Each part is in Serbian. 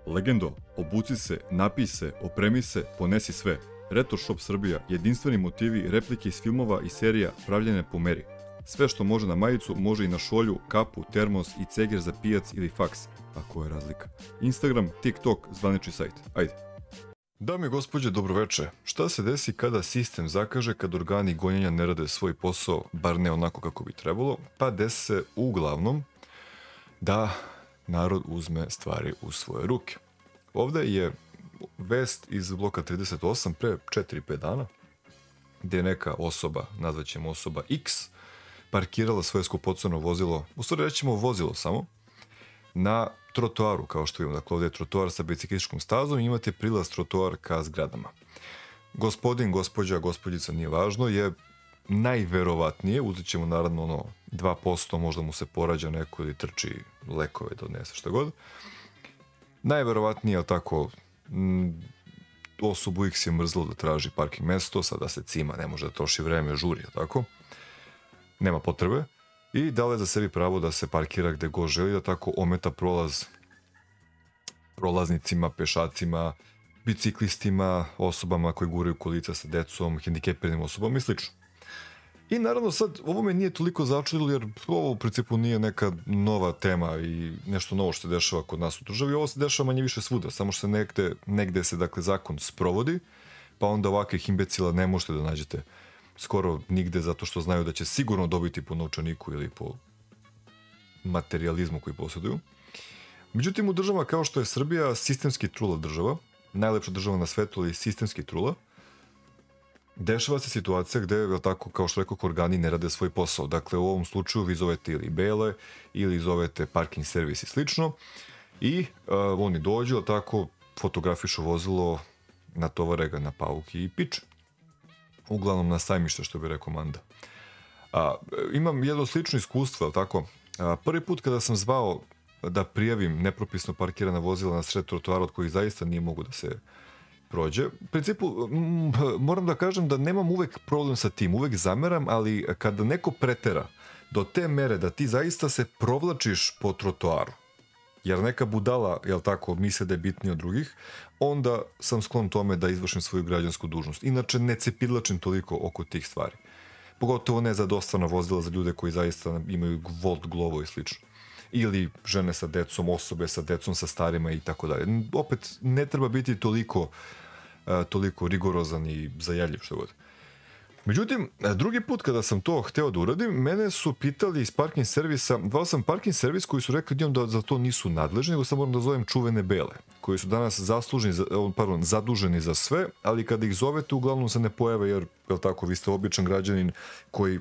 Legendo, obuci se, napij se, opremi se, ponesi sve. Retro Shop Srbija, jedinstveni motivi, replike iz filmova i serija pravljene po meri. Sve što može na majicu, može i na šolju, kapu, termos i ceger za pijac ili faks. A koja je razlika? Instagram, TikTok, zvanični sajt. Ajde. Dame i gospođe, dobroveče. Šta se desi kada sistem zakaže, kad organi gonjenja ne rade svoj posao, bar ne onako kako bi trebalo? Pa desi se uglavnom da narod uzme stvari u svoje ruke. Ovde je vest iz bloka 38 pre 4-5 dana, gde je neka osoba, nazvaćemo osoba X, parkirala svoje skupoceno vozilo, u stvari rećemo vozilo samo, na trotoaru, kao što vidimo. Dakle, ovde je trotoar sa biciklističkom stazom i imate prilaz trotoar ka zgradama. Gospodin, gospođa, gospođica, nije važno, je najverovatnije, uzet ćemo naravno 2%, možda mu se porađa neko ili trči lekove da odnese šta god. Najverovatnije, ali tako, osobu X je mrzlo da traži parking mesto, sada se cima, ne može da troši vreme, žuri, tako? Nema potrebe. I dala je za sebi pravo da se parkira gde god želi, da tako ometa prolaz prolaznicima, pešacima, biciklistima, osobama koji guraju kolica sa decom, hendikepiranim osobama i slično. I naravno sad, ovo me nije toliko začudilo jer ovo u principu nije neka nova tema i nešto novo što se dešava kod nas u državi. Ovo se dešava manje više svuda, samo što se negde se dakle zakon sprovodi, pa onda ovakvih imbecila ne možete da nađete skoro nigde zato što znaju da će sigurno dobiti po novčaniku ili po materijalizmu koji posjeduju. Međutim, u državama kao što je Srbija, sistemski trula država, najlepša država na svetu, ali sistemski trula, dešava se situacija gde, tako kao što rekao, organi ne rade svoj posao. Dakle, u ovom slučaju vi zovete ili bele, ili zovete parking servis i slično, i oni dođu, tako, fotografišu vozilo, natovare ga na pauki i piče. Uglavnom na sajmište, što bi rekao Manda. Imam jedno slično iskustvo, tako? Prvi put kada sam zvao da prijavim nepropisno parkirana vozila na sred trotoara od kojih zaista nije mogu da se prođe. U principu, moram da kažem da nemam uvek problem sa tim, uvek zameram, ali kada neko pretera do te mere da ti zaista se provlačiš po trotoaru, jer neka budala, jel tako, misle da je bitnije od drugih, onda sam sklon tome da izvršim svoju građansku dužnost. Inače, ne cepidlačim toliko oko tih stvari. Pogotovo ne za dostavna vozila za ljude koji zaista imaju Volt, Glovo i slično. Ili žene sa decom, osobe sa decom, sa starima i tako dalje. Opet, ne treba biti toliko rigorozan i zajedljiv, što god. Međutim, drugi put kada sam to hteo da uradim, mene su pitali iz parking servisa, zvao sam parking servis koji su rekli da za to nisu nadležni, nego sam moram da zovem čuvene bele, koji su danas zaduženi za sve, ali kada ih zovete, uglavnom se ne pojave, jer, jel tako, vi ste običan građanin koji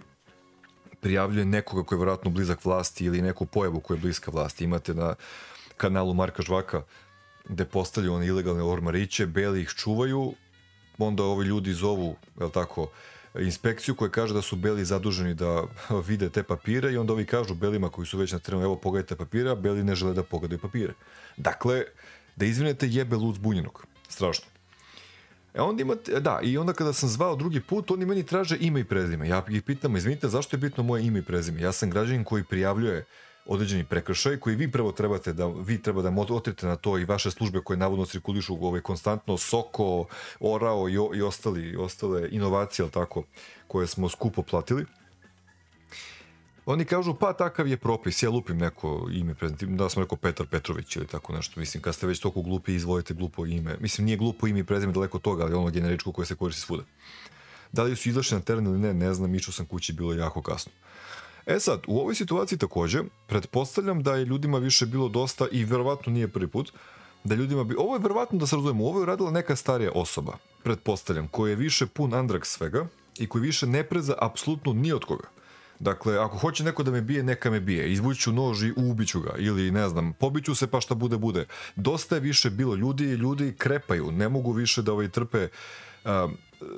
prijavljuje nekoga koji je vjerojatno blizak vlasti ili neku pojavu koja je bliska vlasti. Imate na kanalu Marka Žvaka gde postavljaju one ilegalne ormariće, beli ih čuvaju, onda ovi ljudi zovu, jel tako, inspekciju koja kaže da su beli zaduženi da vide te papire i onda ovi kažu belima koji su već na terenu, evo pogledajte papire, a beli ne žele da pogledaju papire. Dakle, da izvinete, jebe lud zbunjenog. Strašno. Onda imate, da, i onda kada sam zvao drugi put, oni meni traže ime i prezime. Ja ih pitam, izvinite, zašto je bitno moje ime i prezime? Ja sam građanin koji prijavljuje određeni prekršaj koji vi prvo treba da otrite na to i vaše službe koje navodno cirkulišu konstantno, Soko, Orao i ostale inovacije, tako, koje smo skupo platili. Oni kažu, pa takav je propis, ja lupim neko ime, da sam rekao Petar Petrović ili tako nešto, mislim, kad ste već toliko glupi, izvolite glupo ime, mislim, nije glupo ime i prezime daleko od toga, ali ono generičko koje se koristi svuda. Da li su izašli na teren ili ne znam, išao sam kući, bilo je jako kasno. E sad, u ovoj situaciji takođe, pretpostavljam da je ljudima više bilo dosta, i verovatno nije prvi put, da ljudima bi, ovo je verovatno, da se razumemo, ovo je uradila neka starija osoba, pretpostavljam, koja je više pun andraks svega i koji više ne preza apsolutno ni od koga. Dakle, ako hoće neko da me bije, neka me bije, izvuću nož i ubiću ga, ili ne znam, pobiću se pa šta bude. Dosta je više bilo ljudi i ljudi krepaju, ne mogu više da trpe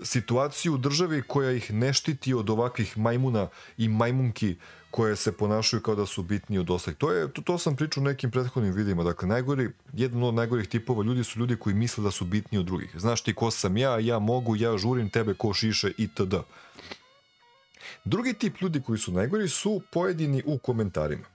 situaciju u državi koja ih ne štiti od ovakvih majmuna i majmunki koje se ponašaju kao da su bitniji od ostalih. To sam pričao u nekim prethodnim videima. Dakle, jedan od najgorih tipova ljudi su ljudi koji misle da su bitniji od drugih. Znaš ti ko sam ja mogu, ja žurim tebe ko šiše itd. Drugi tip ljudi koji su najgori su pojedini u komentarima.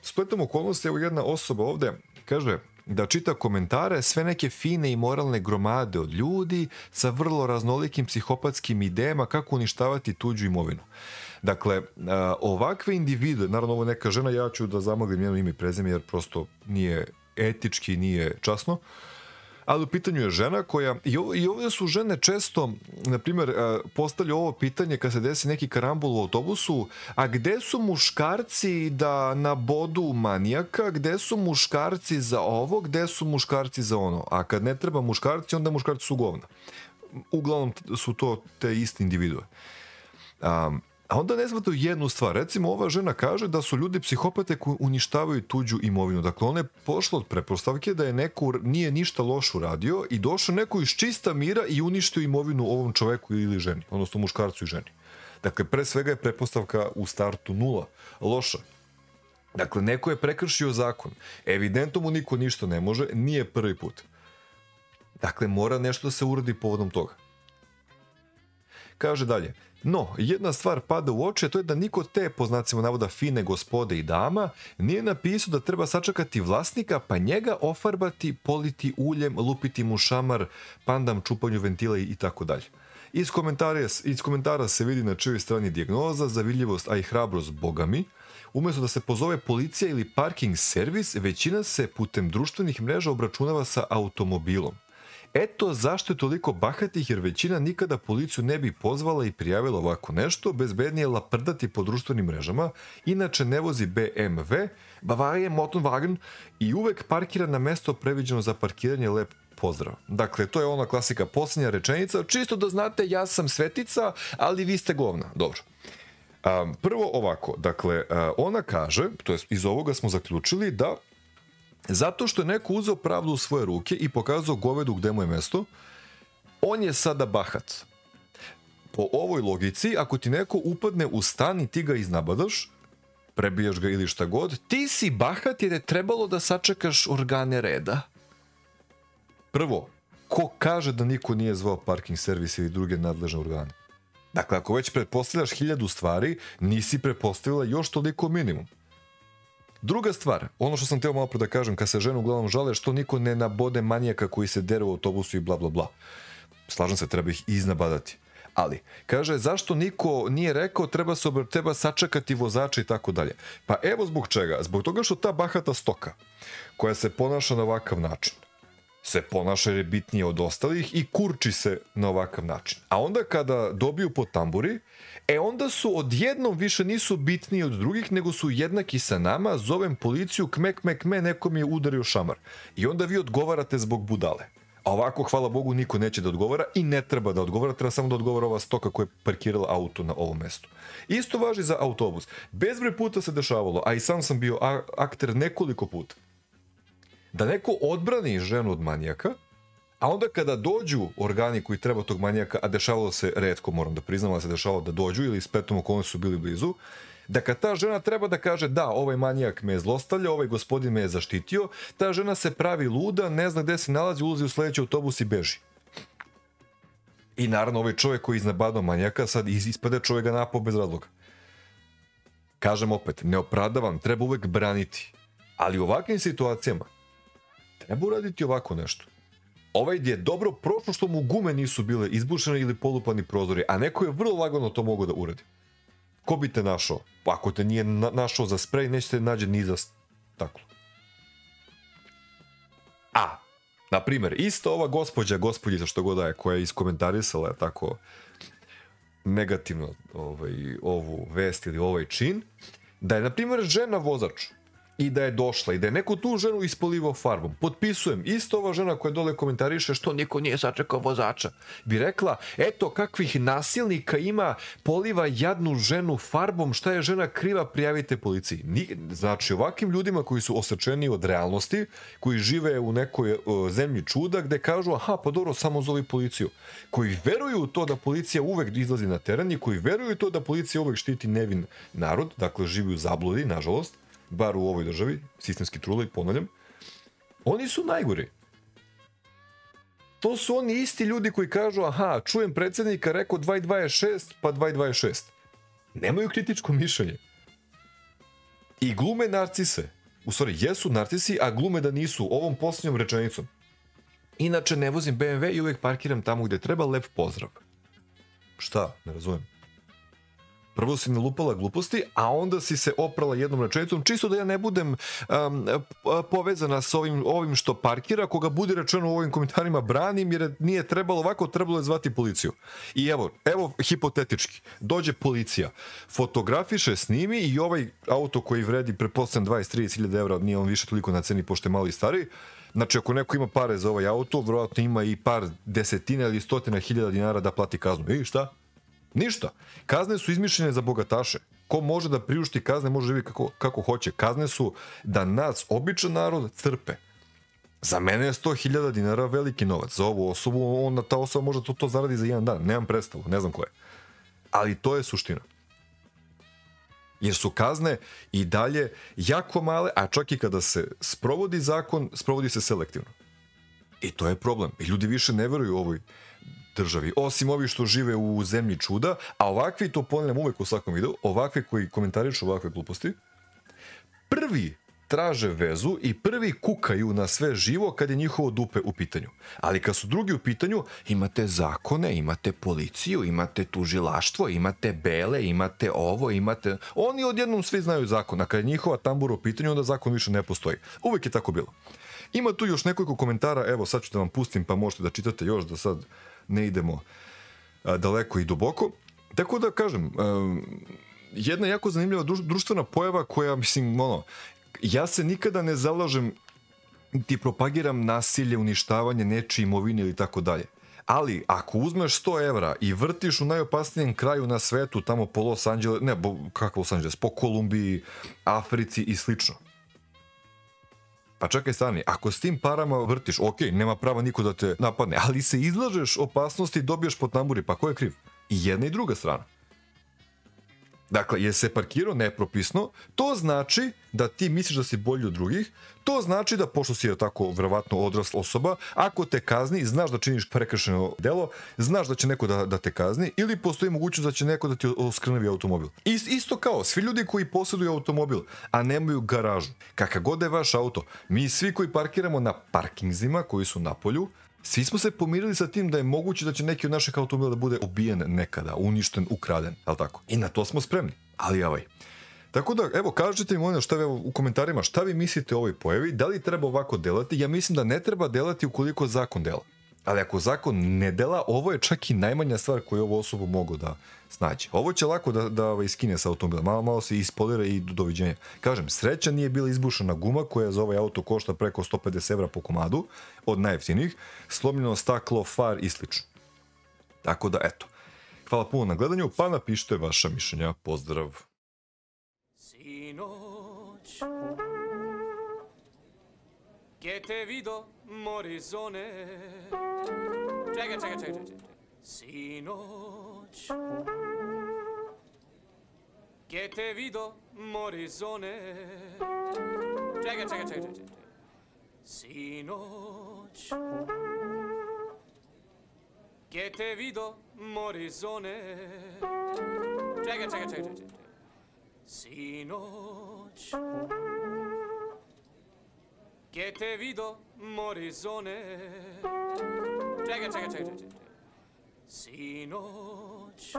Spletom okolnosti, evo jedna osoba ovde kaže, da čita komentare, sve neke fine i moralne gromade od ljudi sa vrlo raznolikim psihopatskim idejama kako uništavati tuđu imovinu. Dakle, ovakve individue, naravno ovo neka žena, ja ću da zamaglim njeno ime i prezime jer prosto nije etički, nije časno, ali u pitanju je žena koja, i ovdje su žene često, na primjer, postavljaju ovo pitanje kad se desi neki karambol u autobusu, a gde su muškarci da nabodu manijaka, gde su muškarci za ovo, gde su muškarci za ono, a kad ne treba muškarci, onda muškarci su govna. Uglavnom su to te iste individue. A onda ne shvataju jednu stvar. Recimo, ova žena kaže da su ljudi psihopate koji uništavaju tuđu imovinu. Dakle, ona je pošla od pretpostavke da je neko nije ništa loše uradio i došao neko iz čista mira i uništio imovinu ovom čoveku ili ženi, odnosno muškarcu i ženi. Dakle, pre svega je pretpostavka u startu 0. Loša. Dakle, neko je prekršio zakon. Evidentno mu niko ništa ne može, nije prvi put. Dakle, mora nešto da se uradi povodom toga. Kaže dalje. No, jedna stvar pada u oči, a to je da niko te, po znacima navoda, fine gospode i dama, nije napisao da treba sačekati vlasnika, pa njega ofarbati, politi uljem, lupiti mu šamar, pandam čupanju ventila i tako dalje. Iz komentara se vidi na čijoj strani dijagnoza, zavidljivost, a i hrabrost bogami. Umjesto da se pozove policija ili parking servis, većina se putem društvenih mreža obračunava sa automobilom. Eto zašto je toliko bahatih, jer većina nikada policiju ne bi pozvala i prijavila ovako nešto, bezbednije laprdati po društvenim mrežama, inače ne vozi BMW, Bavaria Motorwagen i uvek parkira na mesto previđeno za parkiranje, lep pozdrav. Dakle, to je ona klasika posljednja rečenica, čisto da znate ja sam svetica, ali vi ste govna. Dobro. Prvo ovako, dakle, ona kaže, to je iz ovoga smo zaključili da zato što je neko uzeo pravdu u svoje ruke i pokazao govedu gde mu je mesto, on je sada bahat. Po ovoj logici, ako ti neko upadne u stan i ti ga iznabadaš, prebijaš ga ili šta god, ti si bahat jer je trebalo da sačekaš organe reda. Prvo, ko kaže da niko nije zvao parking servis ili druge nadležne organe? Dakle, ako već pretpostavljaš 1000 stvari, nisi pretpostavila još toliko minimum. Druga stvar, ono što sam teo malo pre da kažem, kad se žene uglavnom žale što niko ne nabode manijaka koji se dere u autobusu i bla bla bla. Slažem se, treba ih iznabadati. Ali, kaže, zašto niko nije rekao treba sačekati vozača i tako dalje. Pa evo zbog čega. Zbog toga što ta bahata stoka, koja se ponaša na ovakav način, se ponaša jer je bitnije od ostalih i kurči se na ovakav način. A onda kada dobiju po tamburi, onda su odjednom više nisu bitniji od drugih, nego su jednaki sa nama, zovem policiju, kme, neko mi je udario šamar. I onda vi odgovarate zbog budale. A ovako, hvala Bogu, niko neće da odgovara i ne treba da odgovara, treba samo da odgovara ova stoka koja je parkirala auto na ovom mestu. Isto važi za autobus. Bezbroj puta se dešavalo, a i sam sam bio akter nekoliko puta, da neko odbrani ženu od manijaka, a onda kada dođu organi koji treba tog manijaka, a dešavalo se retko, moram da priznam, da se dešavalo da dođu ili spletom okolnosti su bili blizu, da kad ta žena treba da kaže da, ovaj manijak me je zlostavljao, ovaj gospodin me je zaštitio, ta žena se pravi luda, ne zna gde se nalazi, ulazi u sledeći autobus i beži. I naravno ovaj čovjek koji je iznabadao manijaka sad ispade čovjek ga napao bez razloga. Kažem opet, ne opravdavam, treba uvek braniti, ali u ovakvim situacijama treba uraditi ovako nešto. Ovaj je dobro prošlo što mu gume nisu bile izbušene ili polupani prozori, a neko je vrlo lagano to mogao da uradi. Ko bi te našao? Ako te nije našao za sprej, nećete nađe ni za staklo. A, na primjer, isto ova gospođica što god da je, koja je iskomentarisala tako negativno ovu vest ili ovaj čin, da je, na primjer, žena vozač i da je došla i da je neko tu ženu ispolivao farbom. Potpisujem, isto ova žena koja dole komentariše što niko nije sačekao vozača, bi rekla, eto kakvih nasilnika ima, poliva jadnu ženu farbom, šta je žena kriva, prijavite policiji. Znači, ovakvim ljudima koji su osečeni od realnosti, koji žive u nekoj zemlji čuda, gde kažu, aha, pa dobro, samo zovi policiju. Koji veruju u to da policija uvek izlazi na teren i koji veruju u to da policija uvek štiti nevin narod, dakle živi u zabludi, nažalost, bar u ovoj državi, sistemski truloj, ponavljam, oni su najgori. To su oni isti ljudi koji kažu, aha, čujem predsjednika, rekao 226, pa 226. Nemaju kritičko mišljenje. I glume narcise. u stvari jesu narcisi, a glume da nisu ovom posljednjom rečenicom. Inače ne vozim BMW i uvijek parkiram tamo gde treba, lep pozdrav. Šta? Ne razumijem. Prvo si nalupala gluposti, a onda si se oprala jednom rečenicom, čisto da ja ne budem povezana s ovim što parkira, koga bude rečeno u ovim komentarima branim, jer nije trebalo ovako, trebalo je zvati policiju. I evo hipotetički, dođe policija, fotografiše, snimi i ovaj auto koji vredi pretpostavljam 20-30 hiljada evra, nije on više toliko na ceni pošto je malo i stariji. Znači, ako neko ima pare za ovaj auto, vjerojatno ima i par desetina ili stotina hiljada dinara da plati kaznu. I šta? Ništa. Kazne su izmišljene za bogataše. Ko može da priušti kazne, može živjeti kako hoće. Kazne su da nas, običan narod, crpe. Za mene je 100.000 dinara veliki novac. Za ovu osobu, ta osoba može to zaradi za jedan dan. Nemam predstavu, ne znam ko je. Ali to je suština. Jer su kazne i dalje jako male, a čak i kada se sprovodi zakon, sprovodi se selektivno. I to je problem. I ljudi više ne veruju ovoj državi, osim ovi što žive u zemlji čuda, a ovakvi, to ponavljam uvek u svakom videu, ovakvi koji komentarišu ovakve gluposti, prvi traže vezu i prvi kukaju na sve živo kad je njihovo dupe u pitanju. Ali kad su drugi u pitanju, imate zakone, imate policiju, imate tužilaštvo, imate bele, imate ovo, imate... Oni odjednom svi znaju zakon, a kad je njihova tambura u pitanju, onda zakon više ne postoji. Uvek je tako bilo. Ima tu još nekoliko komentara, evo sad ću da vam pustim pa možete da čitate još, da sad ne idemo daleko i duboko. Tako da kažem, jedna jako zanimljiva društvena pojava koja, mislim, ja se nikada ne zalažem ti propagiram nasilje, uništavanje nečije imovine ili tako dalje. Ali, ako uzmeš 100 evra i vrtiš u najopasnijem kraju na svetu, tamo po Los Angeles, ne, kako Los Angeles, po Kolumbiji, Africi i slično. Pa čekaj stani, ako s tim parama vrtiš, ok, nema prava niko da te napadne, ali se izlažeš opasnosti i dobiješ po tamburi, pa ko je kriv? I jedna i druga strana. Dakle, jer se parkirao nepropisno, to znači da ti misliš da si bolji od drugih, to znači da, pošto si tako verovatno odrasla osoba, ako te kazni, znaš da činiš prekršeno delo, znaš da će neko da te kazni, ili postoji mogućnost da će neko da ti oskrnavi automobil. Isto kao, svi ljudi koji posjeduju automobil, a nemaju garažu, kakav god je vaš auto, mi svi koji parkiramo na parkingzima koji su na polju, svi smo se pomirili sa tim da je moguće da će neki od naših automobila da bude ubijen nekada, uništen, ukraden, je li tako? I na to smo spremni, ali Tako da, evo, kažete mi molim šta u komentarima, šta vi mislite o ovoj pojavi, da li treba ovako delati? Ja mislim da ne treba delati ukoliko zakon dela. Ali ako zakon ne dela, ovo je čak i najmanja stvar koju ovu osobu mogu da snađe. Ovo će lako da iskine sa automobila, malo se ispolira i doviđenja. Kažem, sreća nije bila izbušena guma koja za ovaj auto košta preko 150 evra po komadu, od najjeftinijih, slomljeno staklo, far i slično. Tako da, eto. Hvala puno na gledanju, pa napišite vaša mišljenja. Pozdrav! Sinoć, che te vido morizone. Čekaj. Sinoć, che te vido morizone. Čekaj. Sinoć, che te vido morizone. Čekaj. Sinoć, che te vido morizone. Čekaj. Sinoć,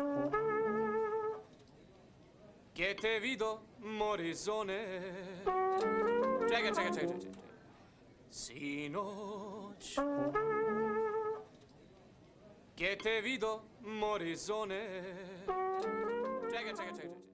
che te vido morizone. Čekaj. Sinoć, che te vido morizone. Čekaj.